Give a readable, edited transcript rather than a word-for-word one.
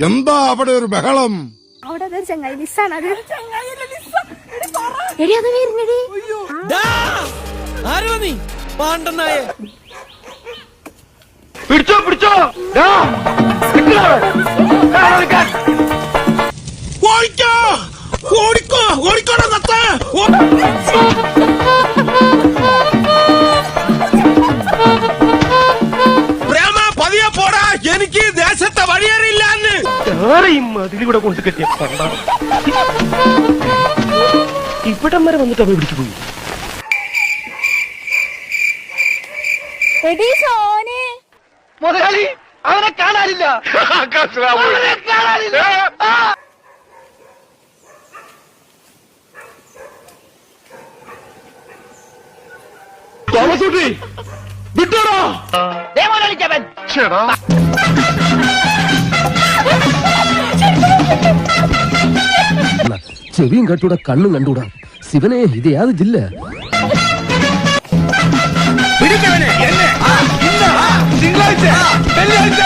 എന്താ അവിടെ ഒരു ബഹളം? അവിടെ ചങ്ങായി മിസ്സാണ്. അത് പിടിച്ചോ പിടിച്ചോ ഓടിക്കോ ഓടിക്കോ ഓടിക്കോടാ കത്ത്. പ്രേമ പതിയെ പോടാ, എനിക്ക് ദേശത്തെ വഴിയേറിയില്ലാന്ന്. അതിലൂടെ കൊണ്ട് കെട്ടിയ പണ്ട ഇവിടം വരെ വന്നിട്ട് അവ പിടിച്ചു പോയി. മുതലാളി അവനെ കാണാനില്ല. തോമസൂട്ടി വിട്ടോടാ. ചെവിയും കട്ടൂടാ കണ്ണും കണ്ടൂടാ. ശിവനെ ഇത് യാത് ജില്ല. പിടിക്കവനെ എന്നെ. തിങ്കളാഴ്ച വെള്ളിയാഴ്ച